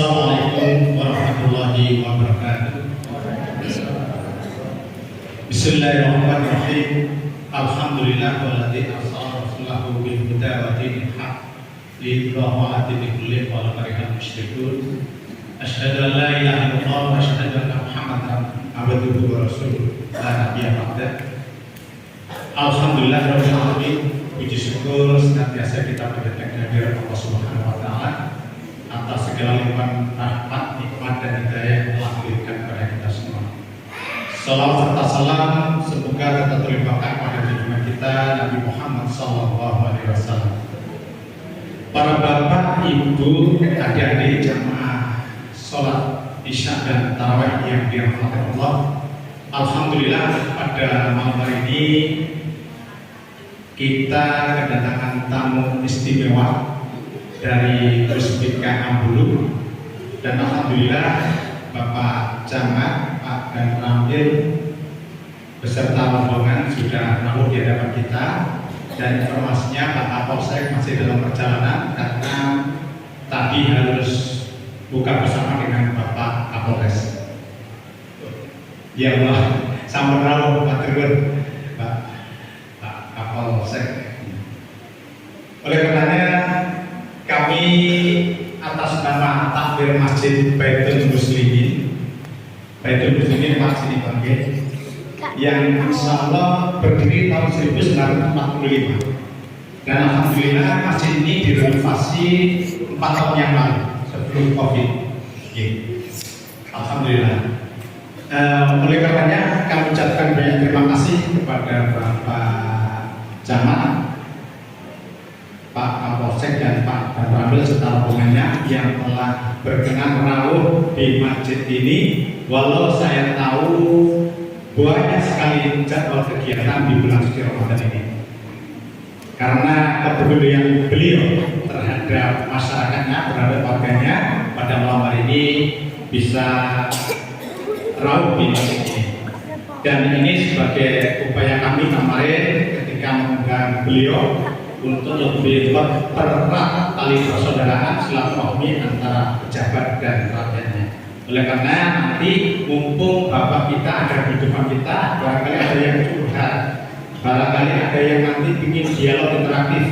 Assalamualaikum warahmatullahi wabarakatuh. Bismillahirrahmanirrahim. Alhamdulillah walladzi arsala rasulahu bil huda wa dinil haq liyudhhirahu 'ala dini kullihi wa law karihal musyrikun. Asyhadu an la ilaha illallah wa asyhadu anna Muhammadan abduhu wa rasuluh la nabiyya ba'dah. Alhamdulillah rabbil alamin. Puji syukur senantiasa kita panjatkan kehadirat Allah Subhanahu wa taala atas segala limpahan rahmat, nikmat dan hidayah yang telah diberikan kepada kita semua. Salawat serta salam semoga tetap terlimpahkan pada junjungan kita Nabi Muhammad SAW. Para bapak, ibu, adik-adik jamaah sholat isya dan tarawih yang dirahmati Allah. Alhamdulillah pada malam hari ini kita kedatangan tamu istimewa dari Puspika Ambulu, dan alhamdulillah Bapak Camat, Pak dan Ramil beserta rombongan sudah rawuh di hadapan kita, dan informasinya Pak Kapolsek masih dalam perjalanan karena tadi harus buka bersama dengan Bapak Kapolres. Ya Allah, sama rawuh Pak Terun, Pak Kapolsek. Oleh karenanya kami atas nama Takmir Masjid Baitul Muslimin masjid dipanggil, yang insya Allah berdiri tahun 1945, dan alhamdulillah masjid ini direnovasi 4 tahun yang lalu sebelum COVID. Alhamdulillah. Oleh karenanya kami ucapkan banyak terima kasih kepada Bapak Camat, Pak Kapolsek dan Pak Ramil serta rombongannya yang telah berkenan rawuh di masjid ini. Walau saya tahu banyak sekali jadwal kegiatan di bulan suci Ramadan ini, karena kepedulian beliau terhadap masyarakatnya, terhadap warganya, pada malam hari ini bisa rawuh di masjid ini. Dan ini sebagai upaya kami kemarin ketika mengundang beliau untuk lebih mempererat tali persaudaraan silaturahmi antara pejabat dan rakyatnya. Oleh karena nanti mumpung bapak kita ada di depan kita, barangkali ada yang curhat, barangkali ada yang nanti ingin dialog interaktif,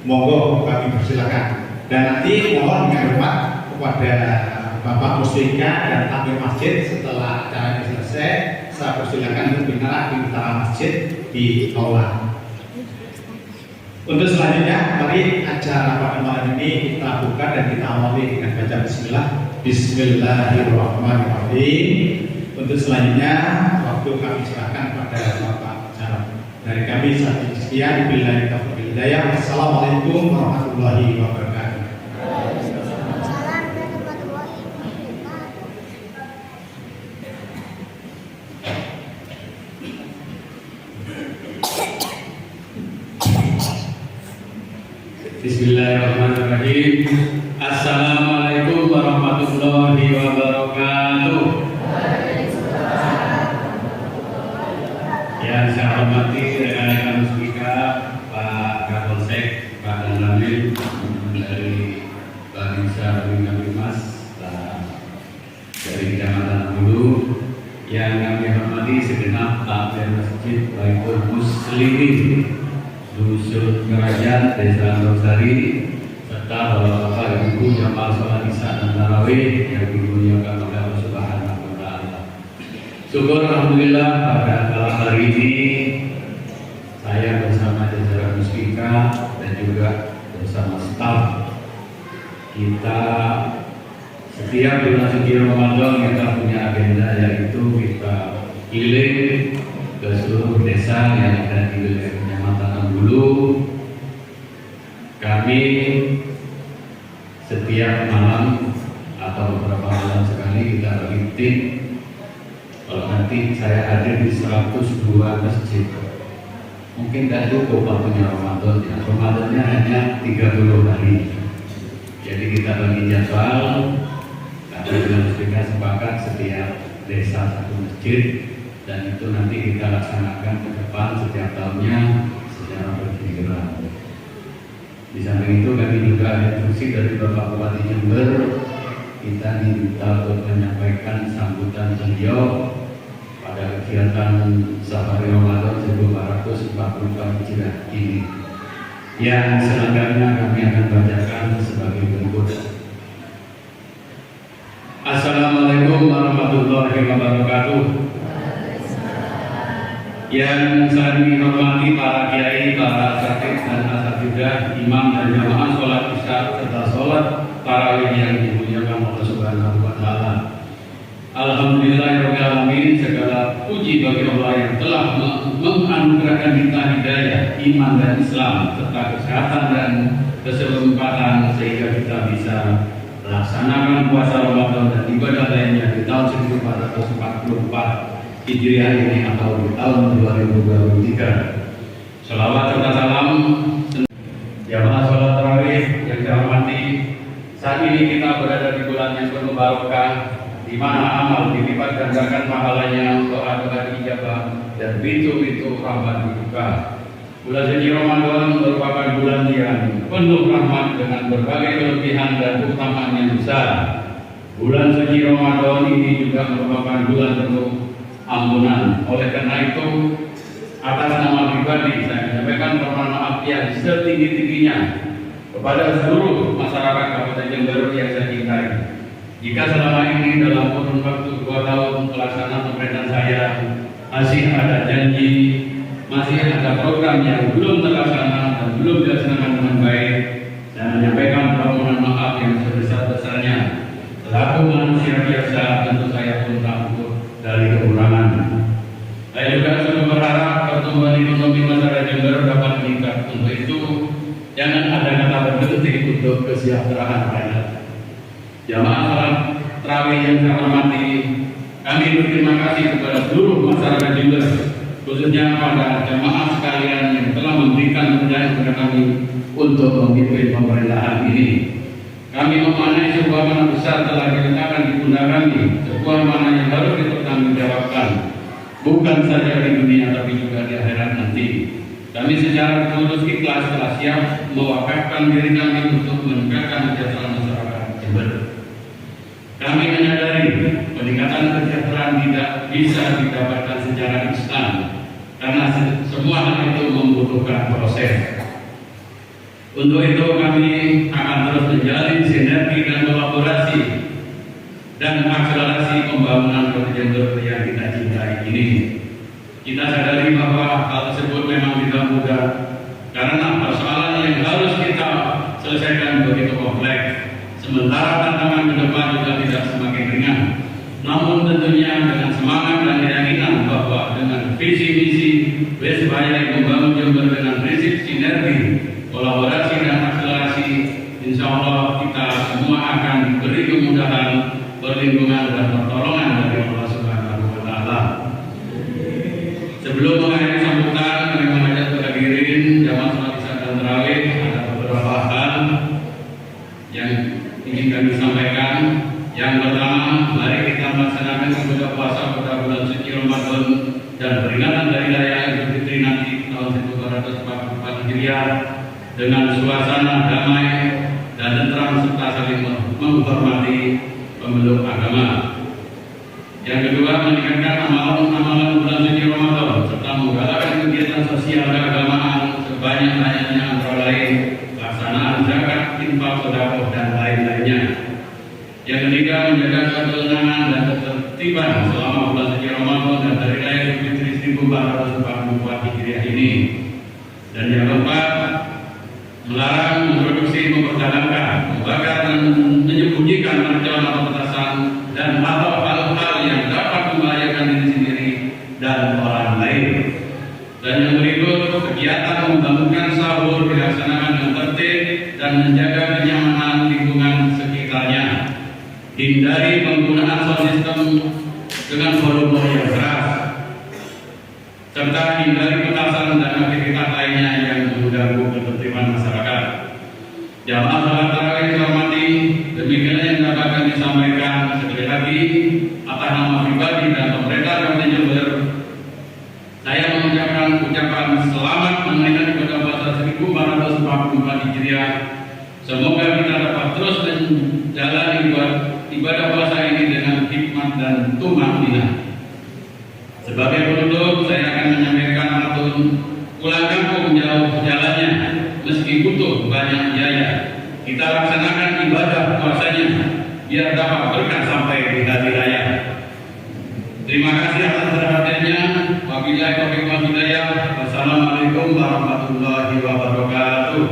monggo kami persilakan. Dan nanti mohon dengan hormat kepada Bapak Muslika dan Takmir Masjid, setelah acara ini selesai, saya persilakan untuk bicara di utara masjid di aula. Untuk selanjutnya, mari acara pada malam ini kita buka dan kita awali dengan baca bismillah. Bismillahirrahmanirrahim. Untuk selanjutnya, waktu kami serahkan pada Bapak Camat. Dari kami sekian, billahi taufiq wal hidayah. Assalamualaikum warahmatullahi wabarakatuh. Bismillahirrahmanirrahim. Assalamualaikum warahmatullahi wabarakatuh. Yang saya hormati rekan-rekan Puspika, Pak Kapolsek, Pak dan Ramil dari Babinsa Mas dari Kecamatan Ambulu, yang kami hormati segenap takmir Masjid Baitul Muslimin Dusun Kerajaan Desa Losari, serta bapak-bapak ibu jamaah sholat isya dan tarawih yang dimuliakan oleh Allah Subhanahu wa taala. Syukur alhamdulillah pada malam hari ini saya bersama jajaran Puspika dan juga bersama staf kita setiap bulan suci Ramadan kita punya agenda, yaitu kita keliling ke seluruh desa yang ada di wilayah Kecamatan Ambulu. Kami setiap malam atau beberapa malam sekali kita bagi tim. Kalau nanti saya hadir di 102 masjid, mungkin tidak cukup waktunya Ramadan. Ramadannya hanya 30 hari. Jadi kita bagi jadwal. Kami dengan Puspika sepakat setiap desa satu masjid, dan itu nanti kita laksanakan ke depan setiap tahunnya secara bergiliran. Di samping itu kami juga ada instruksi dari Bapak Bupati Jember kita diminta untuk menyampaikan sambutan beliau pada kegiatan Safari Ramadan 1444 Hijriah ini, yang selengkapnya kami akan bacakan sebagai berikut. Assalamualaikum warahmatullahi wabarakatuh. Yang saya hormati para kiai, para asatidz dan asatidzah, imam dan jamaah sholat isya serta sholat tarawih yang dimuliakan Allah Subhanahu wa Ta'ala. Alhamdulillahirabbil alamin, segala puji bagi Allah yang telah menganugerahkan kita hidayah, iman dan Islam serta kesehatan dan kesempatan sehingga kita bisa melaksanakan puasa Ramadan dan ibadah lainnya di tahun 1444 Hijriah ini atau di tahun 2023. Salawat serta salam jamaah sholat tarawih yang saya hormati. Saat ini kita berada di bulan yang penuh barokah, di mana amal dilipat gandakan pahalanya, doa-doa dijabah dan pintu-pintu rahmat dibuka. Bulan suci Ramadan merupakan bulan yang penuh rahmat dengan berbagai kelebihan dan keutamaan yang besar. Bulan suci Ramadan ini juga merupakan bulan penuh ampunan. Oleh karena itu, atas nama pribadi saya menyampaikan permohonan maaf yang setinggi-tingginya kepada seluruh masyarakat Kabupaten Jember yang saya cintai. Jika selama ini dalam kurun waktu 2 tahun pelaksanaan pemerintahan saya masih ada janji, masih ada program yang belum terlaksana dan belum dilaksanakan dengan baik, saya menyampaikan permohonan maaf yang sebesar-besarnya. Selaku manusia biasa, tentu saya pun tak luput dari kekurangan. Saya juga sungguh berharap pertumbuhan ekonomi masyarakat Jember dapat meningkat. Untuk itu, jangan ada kata berhenti untuk kesejahteraan rakyat. Jamaah sholat tarawih yang saya hormati, kami berterima kasih kepada seluruh masyarakat Jember, khususnya pada jamaah sekalian yang telah memberikan kepercayaan kepada kami untuk memimpin pemerintahan ini. Kami memaknai sebuah amanah besar telah diletakkan di pundak kami, sebuah amanah yang harus dipertanggungjawabkan, bukan saja di dunia tapi juga di akhirat nanti. Kami secara tulus ikhlas telah siap mewakafkan diri kami untuk menegakkan kesejahteraan masyarakat Jember. Kami menyadari peningkatan kesejahteraan tidak bisa didapatkan secara instan, karena semua hal itu membutuhkan proses. Untuk itu kami akan terus menjalin sinergi dan kolaborasi dan akselerasi pembangunan Kota Jember yang kita cintai ini. Kita sadari bahwa hal tersebut memang tidak mudah, karena persoalan yang harus kita selesaikan begitu kompleks. Sementara tantangan ke depan juga tidak semakin ringan. Namun tentunya dengan semangat dan keyakinan bahwa dengan visi misi Persebaya membangun Jember dengan prinsip sinergi, kolaborasi dan akselerasi, insya Allah kita semua akan diberi kemudahan, perlindungan dan pertolongan dari Allah Subhanahu wa Ta'ala. Sebelum mengakhiri sambutan, kami mengajak kepada hadirin jamaah sholat isya dan tarawih, ada beberapa hal yang ingin kami sampaikan. Yang pertama, mari kita melaksanakan ibadah puasa pada bulan suci Ramadan dan peringatan dari Raya Idul Fitri nanti tahun 1444 Hijriah dengan suasana damai dan tentram serta saling menghormati pemeluk agama. Yang kedua, meningkatkan amalan-amalan bulan suci Ramadan serta menggalakkan kegiatan sosial keagamaan sebanyak-banyaknya, antara lain pelaksanaan zakat, infak, sedekah dan lain-lainnya. Yang ketiga, menjaga ketenangan dan ketertiban selama bulan suci Ramadan dan hari raya Idul Fitri 1444 Hijriah ini. Dan yang keempat, melarang memproduksi, memperdagangkan, membakar dan menyembunyikan mercon atau petasan dan atau hal-hal yang dapat membahayakan diri sendiri dan orang lain. Dan yang berikut, kegiatan membangunkan sahur dilaksanakan dengan tertib dan menjaga kenyamanan lingkungan sekitarnya. Hindari penggunaan sound system dengan volume yang keras, serta hindari petasan dan aktivitas lainnya yang mengganggu ketertiban masyarakat. Jamaah sholat tarawih yang dihormati, ibadah puasa ini dengan hikmat dan tumanina. Sebagai penutup, saya akan menyampaikan matun pulang kampung jauh jalannya, meski butuh banyak biaya. Kita laksanakan ibadah puasanya biar dapat berkah sampai di hari raya. Terima kasih atas perhatiannya. Wabillahi taufiq wal hidayah. Wassalamualaikum warahmatullahi wabarakatuh.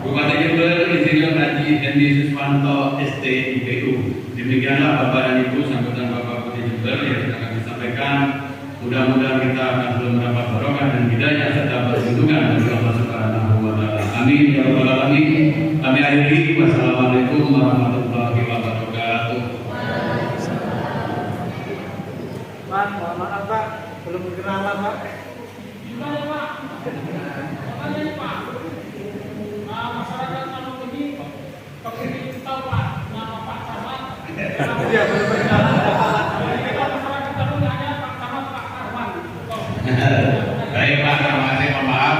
Bupati Jember Insinyur Haji Hendi Suswanto STIPU. Demikianlah Bapak dan Ibu sambutan Bapak Bupati Jember yang akan disampaikan. Mudah-mudahan kita akan selalu mendapat barokah dan hidayah serta perlindungan dari Allah Subhanahu wa taala. Amin ya rabbal alamin. Kami akhiri. Wassalamualaikum warahmatullahi wabarakatuh. Pak, mohon maaf Pak, belum kenalan Pak. Gimana Pak? Makanya Pak, masyarakat Manuk ini kepingin tahu Pak nama Pak Camat. Iya, belum kenalan. Kita masyarakat tahu hanya Pak Camat, Pak Tarman. Baik Pak, terima kasih. Mohon maaf.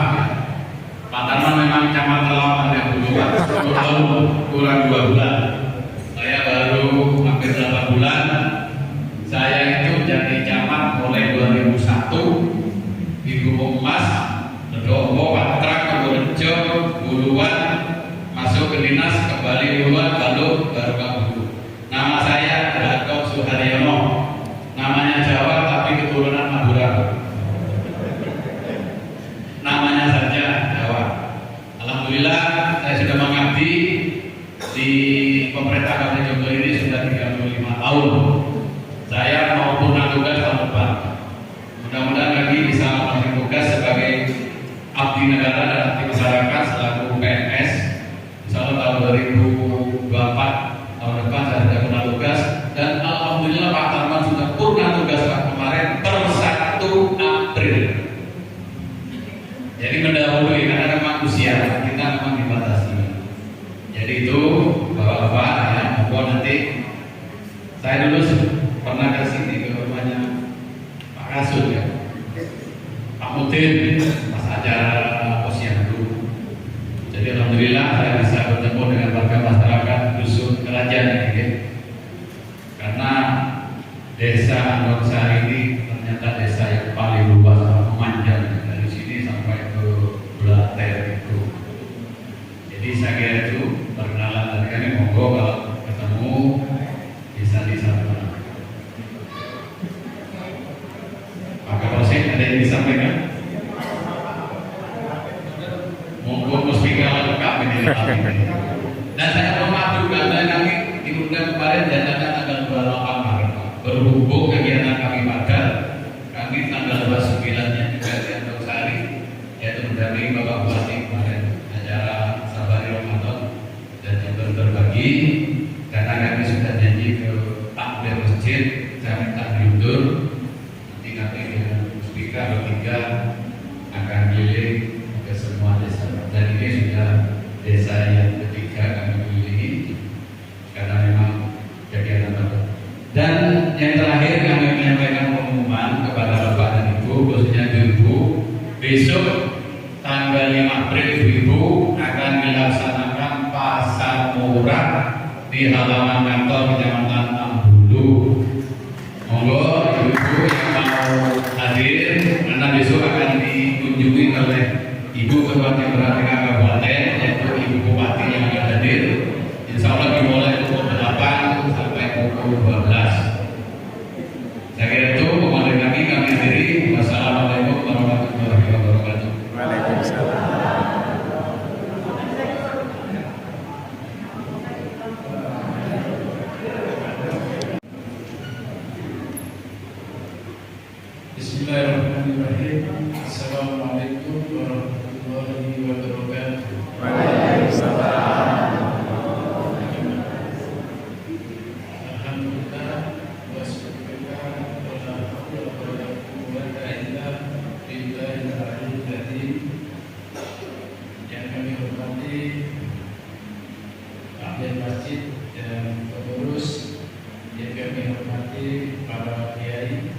Pak Tarman memang camat lama yang dulu Pak. 10 tahun kurang 2 bulan. Saya baru hampir 8 bulan. Saya itu jadi camat mulai 2001 di Gubuk Emas, Redowo, Patra, Purworejo, Buluan, masuk ke dinas, kembali Buluan, baru Bulu. Nama saya Gatot Suharyono, namanya Jawa tapi keturunan Madura. Namanya saja Jawa. Alhamdulillah saya sudah mengabdi di pemerintah Kabupaten Jember ini sudah 35 tahun. Saya mau purna tugas tahun depan. Mudah-mudahan lagi bisa melakukan tugas sebagai abdi negara dan abdi masyarakat selaku PNS. Insya Allah tahun 2024 tahun depan saya sudah purna tugas dan alhamdulillah Pak Tarman sudah purna tugas Pak kemarin per 1 April. Jadi mendahului karena memang usia kita memang dibatasi. Jadi itu bapak-bapak ya, mohon nanti saya dulu pernah ke sini ke rumahnya Pak Rasul ya, Pak Mudin pas acara posyandu. Jadi alhamdulillah saya bisa bertemu dengan warga masyarakat dusun Kerajaan ya. Karena desa Andoksari ini ternyata desa yang paling luas dan memanjang dari sini sampai ke Blater itu. Jadi saya kira itu perkenalan dari kami, monggo kalau ketemu bisa disampaikan. Pak Kapolsek ada yang disampaikan? Monggo muspika lengkap ini. Dan saya mohon maaf juga karena kami diundang kemarin jadikan tanggal 28 Maret. Berhubung kegiatan kami padat, kami tanggal 29-nya juga di Andoksari, yaitu mendampingi Bapak Bupati kemarin acara Safari Ramadan dan Jember berbagi. Karena kami sudah janji ke takbir masjid, saya minta diundur. Nanti kami dengan speaker bertiga akan keliling ke semua desa. Dan ini sudah desa yang ketiga kami kelilingi karena memang kegiatan baru. Dan yang terakhir kami menyampaikan pengumuman kepada Bapak dan Ibu, khususnya Ibu, besok tanggal 5 April Ibu akan dilaksanakan pasar murah di halaman kantor Kecamatan Ambulu. Monggo ibu-ibu yang mau hadir karena besok akan dikunjungi oleh Ibu Ketua Timbalan Kabupaten yaitu Ibu Bupati yang akan hadir. Insya Allah dimulai pukul 8 sampai pukul 12. Saya kira itu pemahaman kami akhiri. Wassalamualaikum warahmatullahi wabarakatuh. Waalaikumsalam. Bismillahirrahmanirrahim. Assalamualaikum warahmatullahi wabarakatuh. Waalaikumsalam. Alhamdulillah wassyukurulillah wala haula wala quwwata illa billahil aliyyil azim. Yang kami hormati Ahli Masjid dan pengurus, yang kami hormati para kiai,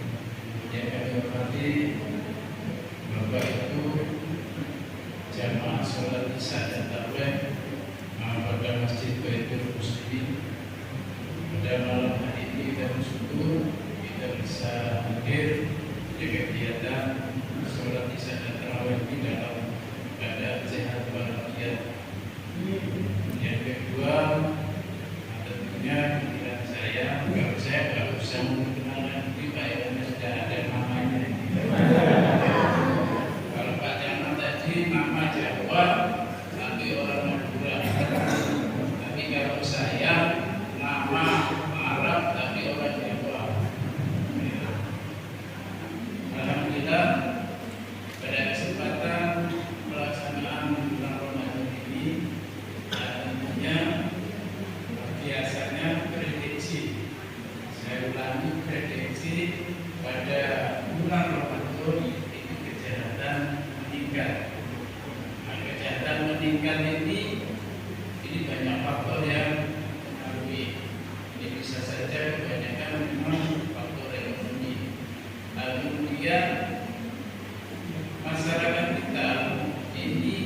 yang kami hormati Bapak Ibu jamaah sholat isya dan tarawih pada Masjid Baitul Muslimin saya ulangi, prediksi pada bulan Ramadan itu kejahatan meningkat. Nah, kejahatan meningkat ini banyak faktor yang mempengaruhi. Ini bisa saja kebanyakan memang faktor ekonomi. Kemudian masyarakat kita ini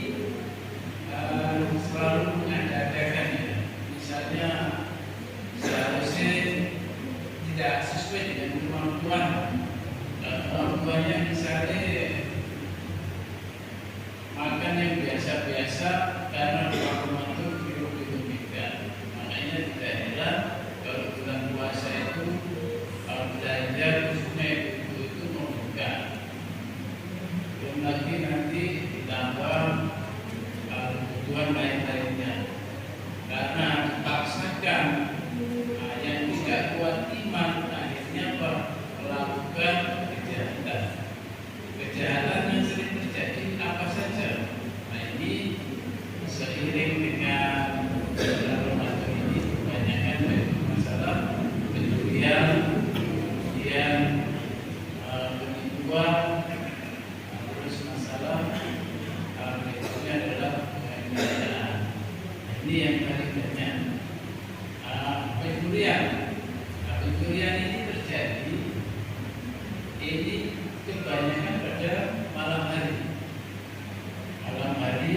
selalu mengadakan ya. Misalnya seharusnya tidak sesuai dengan kemampuan. Kemampuannya misalnya makan yang biasa-biasa karena rumah itu beda. Makanya tidak heran kalau bulan puasa itu belanja khususnya itu membuka. Belum lagi nanti ditambah kebutuhan lain-lainnya. Karena dipaksakan yang tidak kuat iman akhirnya melakukan kejahatan. Kejahatan yang sering terjadi apa saja. Nah ini seiring dengan bulan Ramadan ini kebanyakan masalah pencurian, kemudian penipuan, terus masalah berikutnya adalah penganiayaan. Ini yang paling banyak. Pencurian. Pencurian ini terjadi ini kebanyakan pada malam hari. Malam hari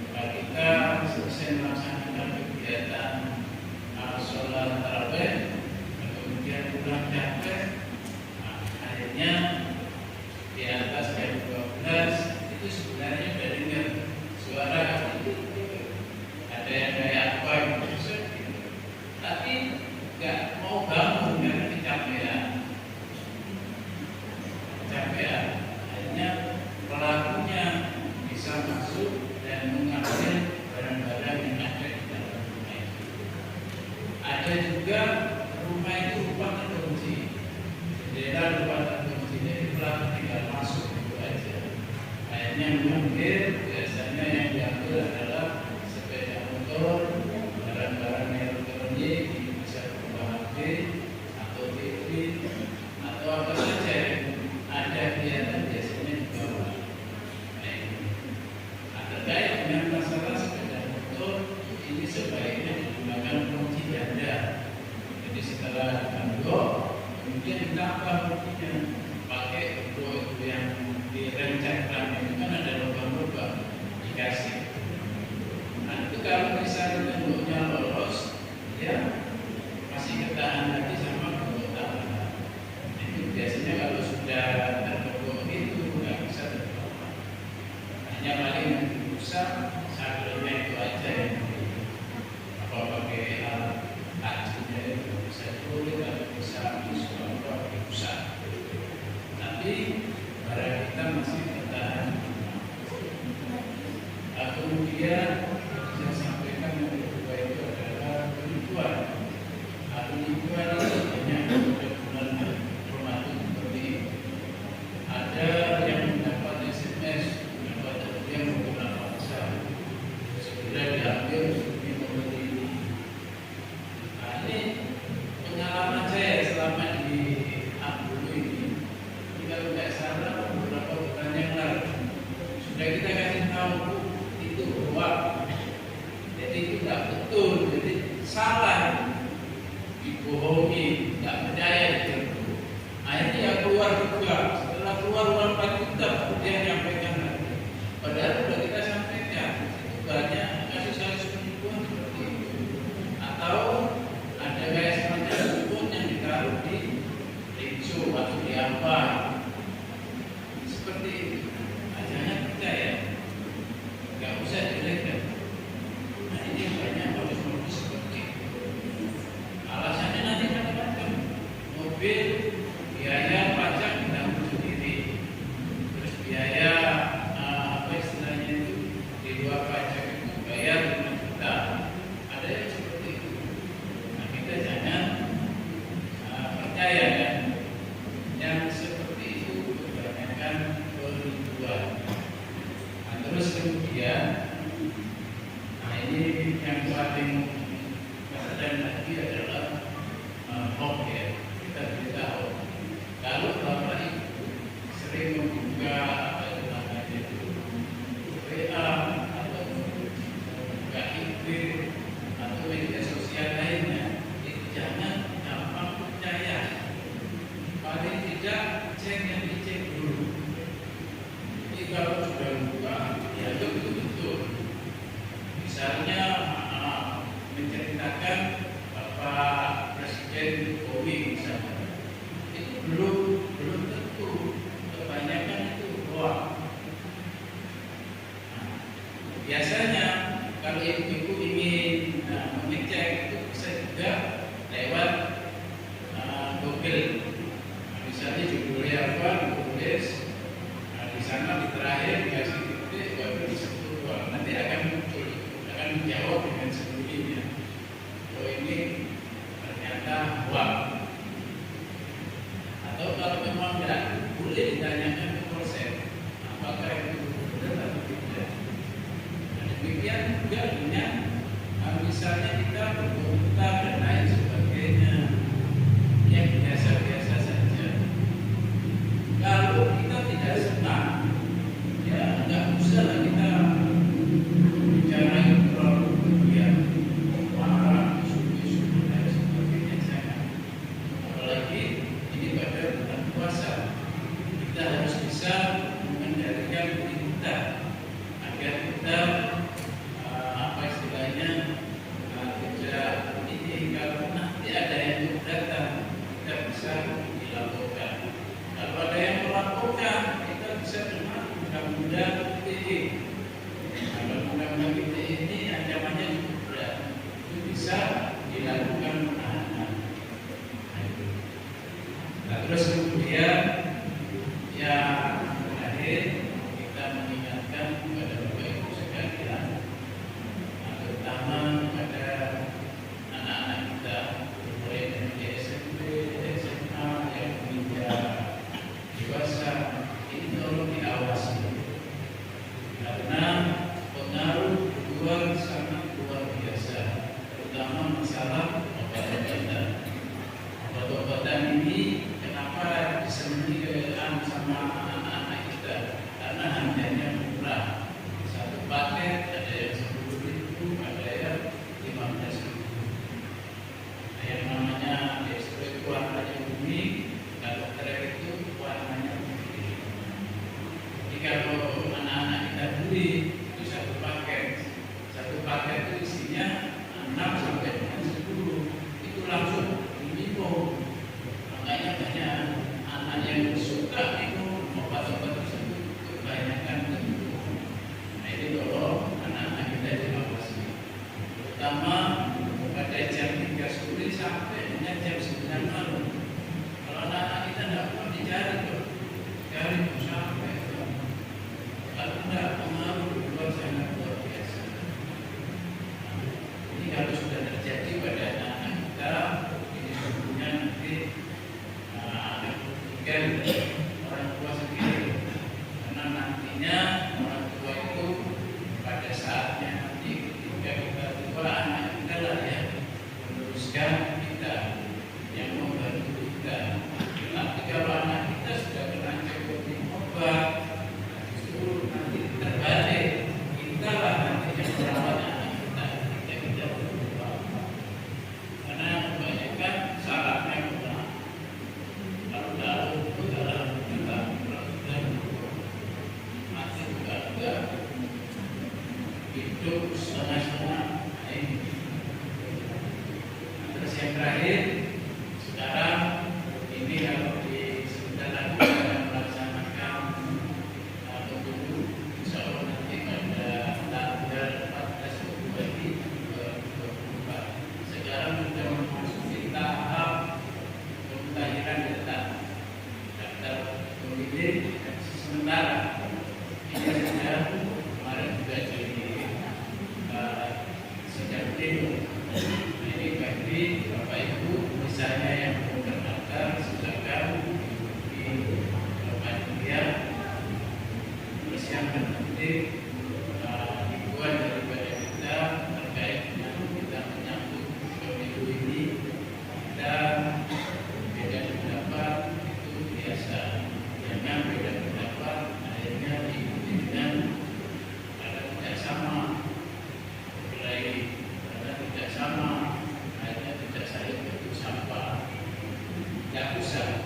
kita selesai melaksanakan kegiatan sholat tarawih, kemudian pulang capek, akhirnya di atas jam 12 itu sebenarnya sudah dengar suara ada yang kayak apa gitu, tapi nggak mau bangun karena kecapean. Akhirnya pelakunya bisa masuk dan mengambil barang-barang yang ada di dalam rumah itu. Ada juga rumah itu rumah terkunci, jendela rumah terkunci, jadi pelaku tinggal masuk itu aja. Akhirnya mengambil, biasanya yang diambil adalah sepeda motor, barang-barang elektronik, bisa berupa HP atau TV atau apa saja yang ada kegiatan biasanya dibawa. Terkait dengan masalah sepeda motor ini sebaiknya digunakan kunci ganda. Jadi setelah diambil, kemudian ditambah kuncinya pakai itu yang direncanakan itu kan ada lubang-lubang dikasih. Nah itu kalau misalnya bentuknya lolos, ya masih ketahan lagi sama bentuk tambahan. Itu biasanya kalau sudah terbentuk itu nggak bisa terbawa. Hanya paling rusak sablonnya itu aja yang apa pakai alat tajamnya itu bisa kulit atau bisa pisau atau rusak. Tapi barang kita masih bertahan. Kemudian saya sampaikan yang kedua itu adalah penipuan. Penipuan itu banyak pada bulan Ramadan seperti ini. Ada yang mendapat SMS, mendapat yang menggunakan WhatsApp, segera diambil demi membeli ini. Nah ini pengalaman saya selama di Abdul ini kalau tidak salah beberapa bulan yang lalu sudah kita kasih tahu itu hoax, jadi itu tidak betul, jadi salah, dibohongi, tidak percaya itu. Akhirnya ya keluar juga, setelah keluar uang 4 juta kemudian nyampaikan lagi. Padahal sudah kita sampaikan itu banyak kasus-kasus penipuan seperti itu. Atau ada kayak semacam kupon yang ditaruh di rinso atau di apa seperti itu. Jangan percaya, nggak usah dilekan. Nah ini banyak modus-modus seperti itu. Alasannya nanti macam-macam. Mobil biaya pajak ditanggung sendiri, terus biaya apa istilahnya itu di luar pajak itu bayar 5 juta. Ada yang seperti itu. Nah kita jangan percaya kan. Yang seperti itu kebanyakan penipuan. Nah, terus kemudian, nah ini yang paling keren lagi adalah hoax ya. Kita kita beritahu. Kalau Bapak Ibu sering membuka apa itu namanya itu WA atau membuka IG atau media sosial lainnya, itu jangan gampang percaya. Paling tidak cek yang dicek dulu. Jadi kalau sudah buka, ya itu betul-betul. Misalnya menceritakan Bapak Presiden Jokowi misalnya, itu belum tentu, kebanyakan itu hoax. Biasanya kalau ibu-ibu ingin mengecek itu bisa juga lewat Google. Misalnya judulnya apa, tulis. Di sana di terakhir dikasih titik, baru disebut hoax. Nanti akan muncul, akan menjawab dengan sendirinya. Oh ini ternyata hoax. Atau kalau memang tidak, boleh ditanyakan ke Polsek, apakah itu benar atau tidak. Demikian juga dengan misalnya kita berkomentar dan lain sebagainya yang biasa-biasa saja. Kalau kita tidak senang, ya nggak usah lah kita bicara yang terlalu berlebihan, marah, isu-isu dan sebagainya. Jangan. Apalagi ini pada bulan puasa, kita harus bisa mengendalikan diri kita agar kita apa istilahnya tidak ini, kalau nanti ada yang datang kita bisa dilaporkan. Kalau ada yang melaporkan kita bisa dengar undang-undang ITE. Kalau undang-undang ITE ini ancamannya cukup berat, itu bisa dilakukan penahanan. Nah, terus kemudian yang terakhir kita mengingatkan kepada Bapak Ibu sekalian, terutama kepada anak-anak kita mulai dari SMP, SMA yang menginjak dewasa, ini tolong diawasi karena pengaruh luar sangat luar biasa, terutama masalah obat-obatan. Obat-obatan ini kenapa disembunyikan sama anak-anak kita? Karena harganya murah. Satu paket ada yang 10.000, ada yang 15.000. Nah, yang namanya dextro itu warnanya kuning, kalau trek itu warnanya putih. Jadi kalau anak-anak kita beli itu satu paket itu isinya 6 sampai dengan 10, itu langsung diminum. Makanya banyak anak yang suka minum obat-obat tersebut, kebanyakan minum. Nah ini tolong anak-anak kita diawasi, terutama pada jam 3 sore sampai dengan jam 9 malam. Kalau anak-anak kita tidak perlu dicari, cari sampai kalau tidak pengaruh luar sangat luar biasa. Ini kalau sudah terjadi pada anak-anak kita, ini sebenarnya nanti orang tua sendiri, karena nantinya orang tua itu pada saatnya nanti ketika kita tua, anak kita lah yang meneruskan kita, yang membantu kita. Tapi kalau anak kita sudah terlanjur minum obat, justru nanti terbalik, kita lah nanti yang merawat anak kita ketika kita berubah. Karena kebanyakan salahnya kita lalu dalam kita mati juga hidup setengah-setengah. Terus yang terakhir, sekarang ini kalau di sebentar lagi kita akan melaksanakan pemilu, insya Allah nanti pada tanggal 14 Februari 2024. Sekarang sudah memasuki tahap pemutahiran daftar pemilih sementara. Ini sudah kemarin juga jadi sejak dulu. Nah, ini bagi Bapak Ibu misalnya yang belum terdaftar, silakan di panitia. Terus yang penting himbauan daripada kita terkait dengan kita menyambut pemilu ini, kita beda usah.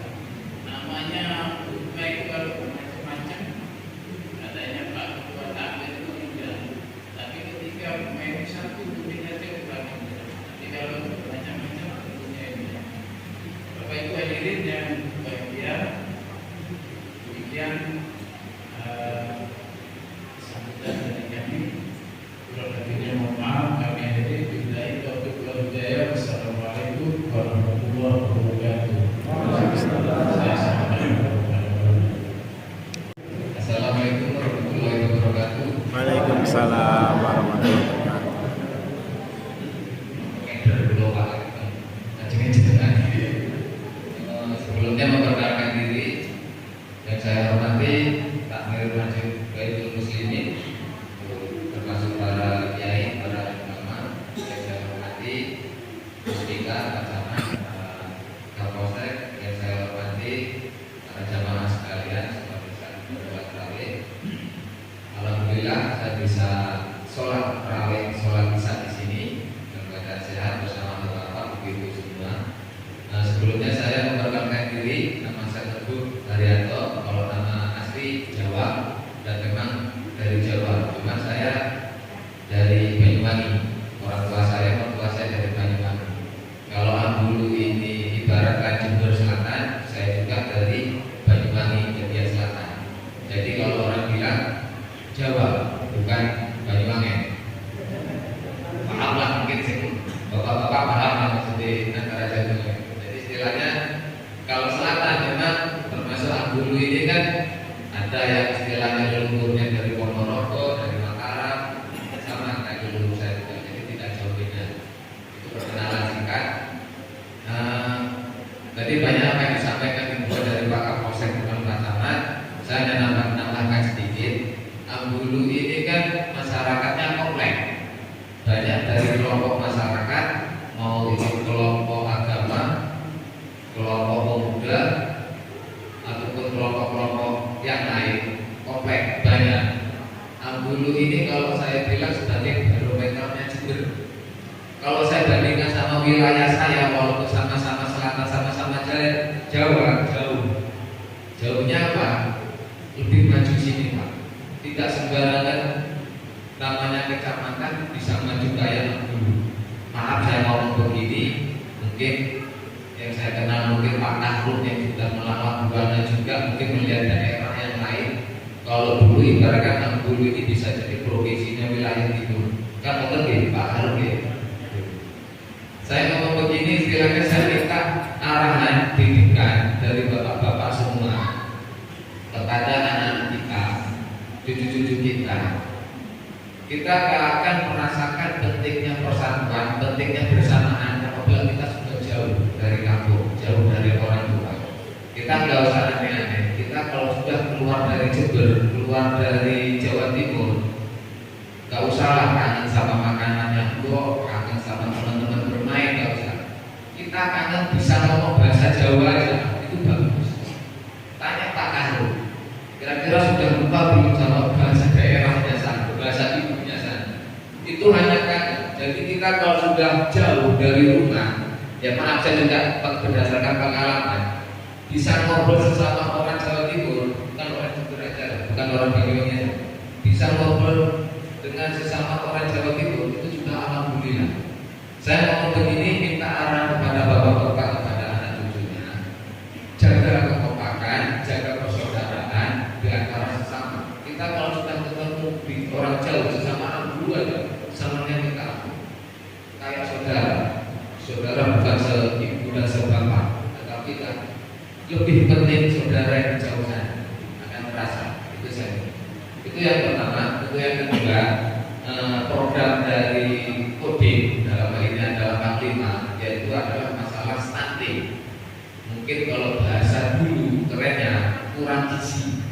Namanya UMA itu kalau macam-macam, katanya Pak Ketua Takbir itu tidak. Tapi ketika UMA itu satu, mungkin saja kurang. Tapi kalau macam-macam, tentunya ini. Bapak Ibu hadirin yang bahagia, demikian sambutan dari kami. Kurang lebihnya mohon maaf, kami akhiri. Billahi taufiq wal hidayah. Wassalamualaikum warahmatullahi wabarakatuh. Assalamualaikum warahmatullahi wabarakatuh. Waalaikumsalam warahmatullahi wabarakatuh. Sebelumnya memperkenalkan diri, yang saya hormati Takmir Masjid Baitul Muslimin, termasuk para kiai, para ulama, yang saya hormati Mustika, Pak Camat, Kapolsek, yang saya hormati para jamaah sekalian, seperti saya berdoa terawih. Alhamdulillah saya bisa sholat terawih, sholat isya di sini dan keadaan sehat bersama bapak ibu semua. Sebelumnya saya memperkenalkan diri, nama saya Teguh Haryanto. Kalau nama asli Jawa dan memang dari Jawa, cuma saya dari Banyuwangi. Orang tua saya dari Banyuwangi. Kalau Ambulu ini ibaratkan Jember Selatan, saya juga dari Banyuwangi, Jember Selatan. Jadi kalau orang bilang Jawa, bukan Banyuwangi. Paham lah mungkin sih, bapak-bapak paham yang maksudnya antara Jawa. Jadi istilahnya kalau selatan memang termasuk Ambulu ini kan ada yang istilahnya leluhurnya dari Ponorogo, dari Mataram, sama kayak leluhur saya juga. Jadi tidak jauh beda. Itu perkenalan singkat. Tadi banyak apa yang disampaikan dibuat dari Pak Kapolsek dan Pak Camat. Saya hanya nambahkan sedikit. Ambulu ini kan masyarakatnya kompleks. Banyak dari kelompok masyarakat, mau itu kelompok agama, kelompok pemuda, ataupun kelompok-kelompok yang lain, kompleks banyak. Ambulu ini kalau saya bilang sebagai barometernya Jember. Kalau saya bandingkan sama wilayah saya, walaupun sama-sama selatan, sama-sama Jawa, jauhnya apa? Lebih maju sini Pak. Tidak sembarangan namanya kecamatan bisa maju kayak Ambulu. Maaf saya ngomong begini, mungkin yang saya kenal mungkin Pak Nahrul yang sudah melawat Buana juga mungkin melihat daerah yang lain. Kalau dulu ibaratkan Ambulu ini bisa jadi provinsinya wilayah timur. Kan lebih Pak Harun ya. Saya ngomong begini istilahnya saya minta arahan didikan dari bapak-bapak semua kepada anak-anak kita, cucu-cucu kita. Kita akan merasakan pentingnya persatuan, pentingnya bersamaan apabila kita sudah jauh dari kampung, jauh dari orang tua. Kita nggak usah aneh-aneh. Kita kalau sudah keluar dari Jember, keluar dari Jawa Timur, nggak usahlah kangen sama makanan yang kok, kangen sama teman-teman bermain, nggak usah. Kita kangen bisa ngomong bahasa Jawa aja, itu bagus. Tanya Pak Kahru, kira-kira sudah lupa belum sama bahasa daerahnya sana, bahasa ibunya sana. Itu hanya kan. Jadi kita kalau sudah jauh dari rumah, ya maaf saya juga berdasarkan pengalaman, bisa ngobrol sesama orang Jawa Timur, bukan orang Jember aja, bukan orang Banyuwangi aja, bisa ngobrol dengan sesama orang Jawa Timur, itu juga alhamdulillah. Saya ngomong begini minta arahan kepada bapak-bapak, kepada anak cucunya, jaga kekompakan, jaga persaudaraan di antara sesama. Kita kalau sudah ketemu di orang jauh sesama anak dulu aja, sama yang kita kayak saudara bukan seibu dan sebapak, tetapi kan lebih penting saudara yang jauh sana akan merasa itu saya. Itu yang pertama. Itu yang kedua, program dari Kodim dalam hal ini adalah Panglima, yaitu adalah masalah stunting. Mungkin kalau bahasa dulu kerennya kurang gizi.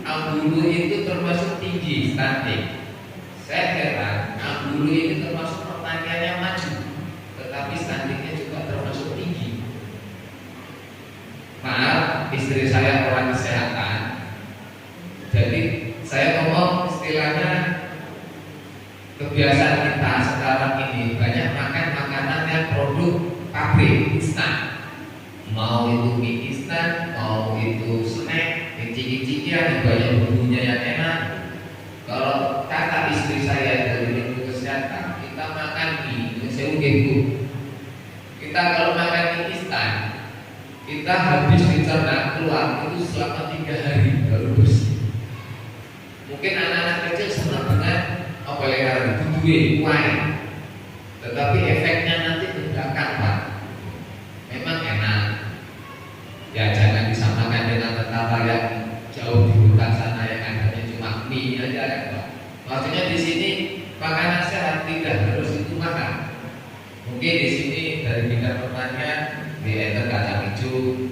Ambulu itu termasuk tinggi stunting. Saya heran, Ambulu ini termasuk pertaniannya maju, tetapi stuntingnya juga termasuk tinggi. Maaf, istri saya orang kesehatan, jadi saya ngomong istilahnya kebiasaan kita sekarang ini banyak makan makanan yang produk pabrik instan. mau itu mie instan, mau itu snack, yang ciki-cikian, yang banyak bumbunya yang enak. Kalau kata istri saya dari Dinas Kesehatan, kita makan mie, saya Bu. Kita kalau makan mie instan, kita habis dicerna keluar itu selama 3 hari baru bersih. Mungkin anak-anak kecil senang dengan apa yang bubuh wine, tetapi efeknya nanti tidak kapan. Memang enak, ya jangan disamakan dengan tetangga yang jauh di hutan sana yang adanya cuma mie aja ya Pak. Maksudnya di sini makanan sehat tidak harus itu makan. Mungkin di sini dari bidang pertanian di enter kacang hijau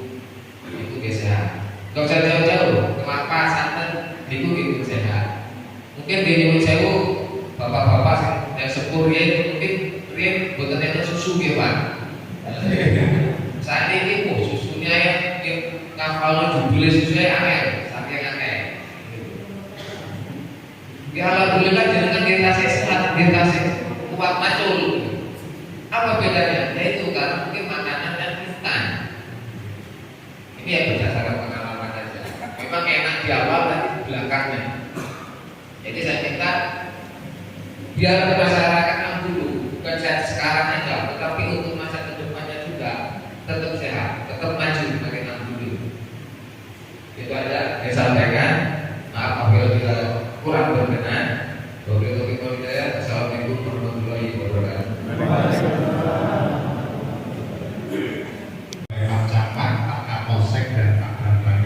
itu sehat. Kalau saya jauh-jauh kelapa santan itu sehat. Mungkin di Nyuwun Sewu bapak-bapak yang sepur mungkin buatan itu susu ya Pak. Saat ini susunya yang kapalnya jumlah susunya aneh, saking aneh. Ya alhamdulillah dengan kita sehat, kita kuat macul. Apa bedanya? Yaitu karena mungkin makanan yang instan. Ini ya berdasarkan pengalaman saja. Memang enak di awal tapi di belakangnya. Jadi saya minta biar masyarakat dulu, bukan saya sekarang aja, tetapi untuk masa kedepannya juga tetap sehat, tetap maju pakai dulu. Itu aja saya sampaikan. Maaf apabila kita kurang berkenan. Assalamualaikum warahmatullahi wabarakatuh. Pak Camat, Pak Kapolsek dan Pak Bambang.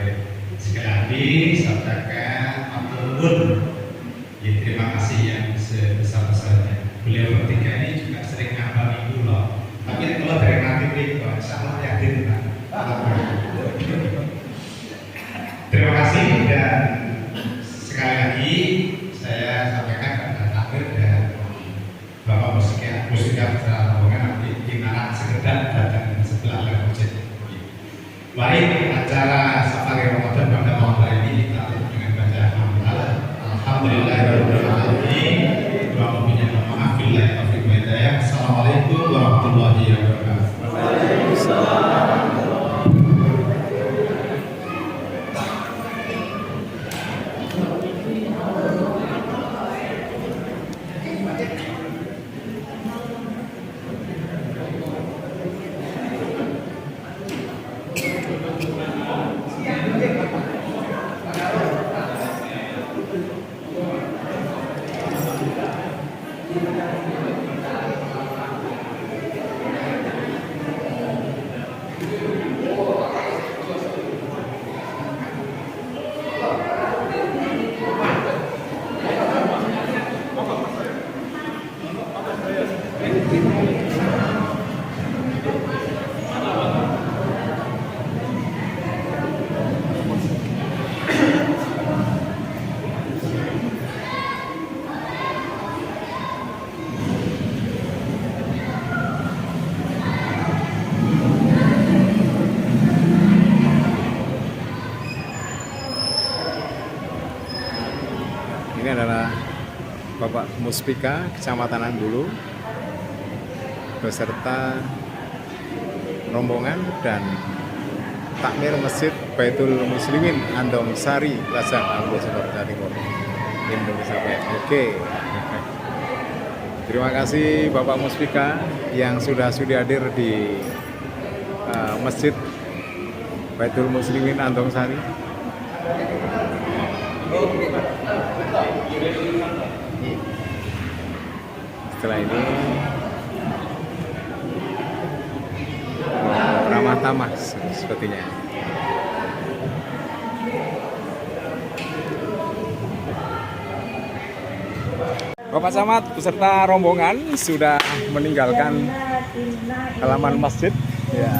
Sekali lagi sampaikan matur. Ya, terima kasih yang sebesar-besarnya. Beliau bertiga ini juga sering ngabang ibu loh. Tapi kalau dari nanti itu, insya yakin Pak. Terima kasih dan sekali lagi saya sampaikan kepada takdir dan Bapak Mustika secara rombongan nanti gimana sekedar datang sebelah masjid. Baik, acara Safari Ramadan pada malam hari ini kita tutup dengan baca alhamdulillah. Alhamdulillahirobbilalamin. Wa billahi maaf billahi taufiq wa hidayah. Assalamualaikum warahmatullahi wabarakatuh. Waalaikumsalam. Ini adalah Bapak Muspika Kecamatan Anggulu beserta rombongan dan takmir Masjid Baitul Muslimin Andong Sari, Lajang, Ambon, Jawa Timur, Indonesia. Oke. Terima kasih Bapak Muspika yang sudah hadir di Masjid Baitul Muslimin Andong Sari. Setelah ini ramah tamah sepertinya. Bapak Camat beserta rombongan sudah meninggalkan halaman masjid. Ya.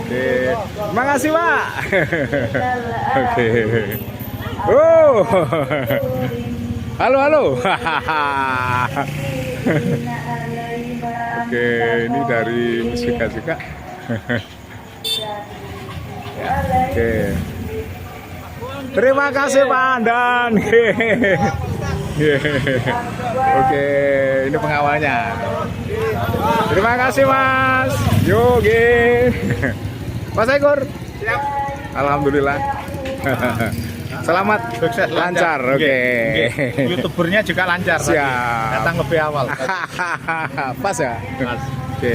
Oke, terima kasih Pak. Oke. Oh, halo. Oke, ini dari Muspika juga. Oke. Terima kasih Pak Andan. Oke, ini pengawalnya. Terima kasih Mas Yogi. Mas Ekor. Siap. Alhamdulillah. Selamat Sukses lancar. Oke. YouTubernya juga lancar. Siap. Datang lebih awal. Pas ya. Oke.